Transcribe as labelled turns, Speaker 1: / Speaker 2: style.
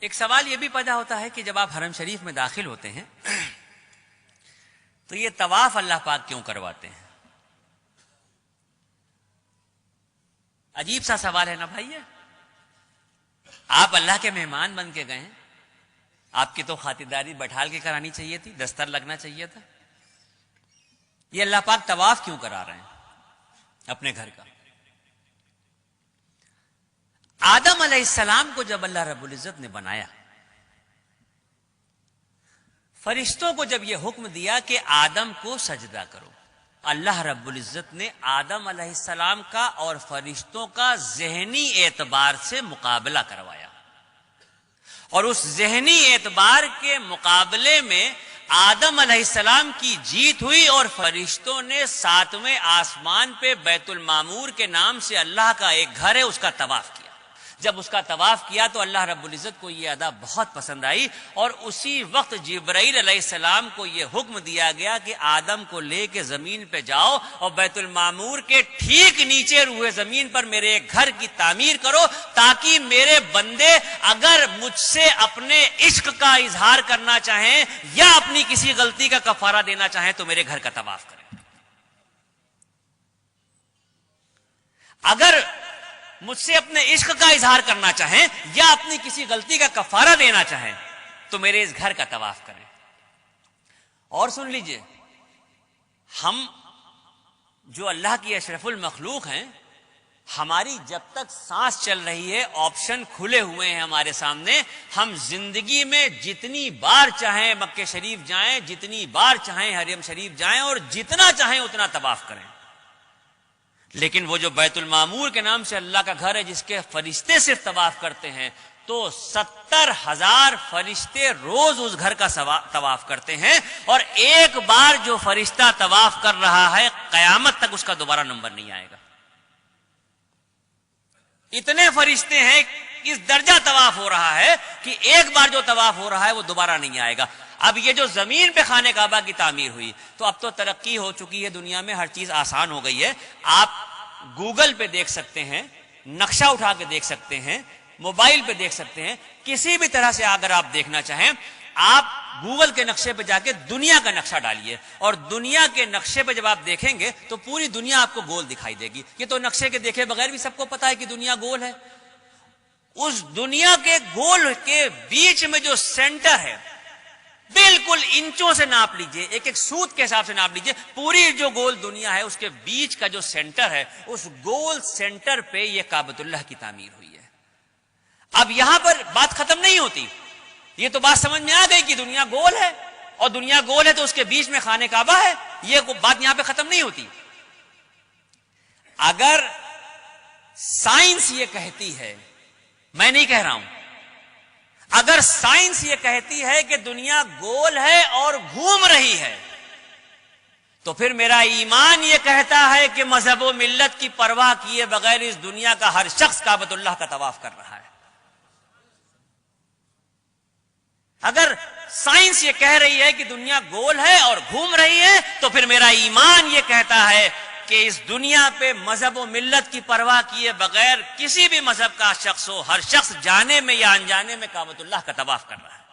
Speaker 1: ایک سوال یہ بھی پیدا ہوتا ہے کہ جب آپ حرم شریف میں داخل ہوتے ہیں تو یہ طواف اللہ پاک کیوں کرواتے ہیں؟ عجیب سا سوال ہے نا بھائی. آپ اللہ کے مہمان بن کے گئے ہیں، آپ کی تو خاطرداری بٹھال کے کرانی چاہیے تھی، دستر لگنا چاہیے تھا. یہ اللہ پاک طواف کیوں کرا رہے ہیں اپنے گھر کا؟ آدم علیہ السلام کو جب اللہ رب العزت نے بنایا، فرشتوں کو جب یہ حکم دیا کہ آدم کو سجدہ کرو، اللہ رب العزت نے آدم علیہ السلام کا اور فرشتوں کا ذہنی اعتبار سے مقابلہ کروایا، اور اس ذہنی اعتبار کے مقابلے میں آدم علیہ السلام کی جیت ہوئی، اور فرشتوں نے 7ویں آسمان پہ بیت المعمور کے نام سے اللہ کا ایک گھر ہے اس کا طواف کیا. جب اس کا طواف کیا تو اللہ رب العزت کو یہ ادا بہت پسند آئی، اور اسی وقت جبرائیل علیہ السلام کو یہ حکم دیا گیا کہ آدم کو لے کے زمین پہ جاؤ اور بیت المعمور کے ٹھیک نیچے روئے زمین پر میرے ایک گھر کی تعمیر کرو، تاکہ میرے بندے اگر مجھ سے اپنے عشق کا اظہار کرنا چاہیں یا اپنی کسی غلطی کا کفارہ دینا چاہیں تو میرے گھر کا طواف کریں. اگر مجھ سے اپنے عشق کا اظہار کرنا چاہیں یا اپنی کسی غلطی کا کفارہ دینا چاہیں تو میرے اس گھر کا طواف کریں. اور سن لیجئے، ہم جو اللہ کی اشرف المخلوق ہیں، ہماری جب تک سانس چل رہی ہے آپشن کھلے ہوئے ہیں ہمارے سامنے. ہم زندگی میں جتنی بار چاہیں مکہ شریف جائیں، جتنی بار چاہیں حرم شریف جائیں، اور جتنا چاہیں اتنا طواف کریں. لیکن وہ جو بیت المعمور کے نام سے اللہ کا گھر ہے جس کے فرشتے صرف طواف کرتے ہیں، تو 70,000 فرشتے روز اس گھر کا طواف کرتے ہیں، اور ایک بار جو فرشتہ طواف کر رہا ہے قیامت تک اس کا دوبارہ نمبر نہیں آئے گا. اتنے فرشتے ہیں، اس درجہ طواف ہو رہا ہے کہ ایک بار جو طواف ہو رہا ہے وہ دوبارہ نہیں آئے گا. اب یہ جو زمین پہ خانہ کعبہ کی تعمیر ہوئی، تو اب تو ترقی ہو چکی ہے دنیا میں، ہر چیز آسان ہو گئی ہے. آپ گوگل پہ دیکھ سکتے ہیں، نقشہ اٹھا کے دیکھ سکتے ہیں، موبائل پہ دیکھ سکتے ہیں، کسی بھی طرح سے اگر آپ دیکھنا چاہیں آپ گوگل کے نقشے پہ جا کے دنیا کا نقشہ ڈالیے، اور دنیا کے نقشے پہ جب آپ دیکھیں گے تو پوری دنیا آپ کو گول دکھائی دے گی. یہ تو نقشے کے دیکھے بغیر بھی سب کو پتا ہے کہ دنیا گول ہے. اس دنیا کے گول کے بیچ میں جو سینٹر ہے، بالکل انچوں سے ناپ لیجئے، ایک ایک سوت کے حساب سے ناپ لیجئے، پوری جو گول دنیا ہے اس کے بیچ کا جو سینٹر ہے، اس گول سینٹر پہ یہ کعبۃ اللہ کی تعمیر ہوئی ہے. اب یہاں پر بات ختم نہیں ہوتی، یہ تو بات سمجھ میں آ گئی کہ دنیا گول ہے، اور دنیا گول ہے تو اس کے بیچ میں خانہ کعبہ ہے. یہ بات یہاں پہ ختم نہیں ہوتی. اگر سائنس یہ کہتی ہے، میں نہیں کہہ رہا ہوں، اگر سائنس یہ کہتی ہے کہ دنیا گول ہے اور گھوم رہی ہے، تو پھر میرا ایمان یہ کہتا ہے کہ مذہب و ملت کی پرواہ کیے بغیر اس دنیا کا ہر شخص کعبۃ اللہ کا طواف کر رہا ہے. اگر سائنس یہ کہہ رہی ہے کہ دنیا گول ہے اور گھوم رہی ہے، تو پھر میرا ایمان یہ کہتا ہے کہ اس دنیا پہ مذہب و ملت کی پرواہ کیے بغیر کسی بھی مذہب کا شخص ہو، ہر شخص جانے میں یا انجانے میں کعبۃ اللہ کا طواف کر رہا ہے.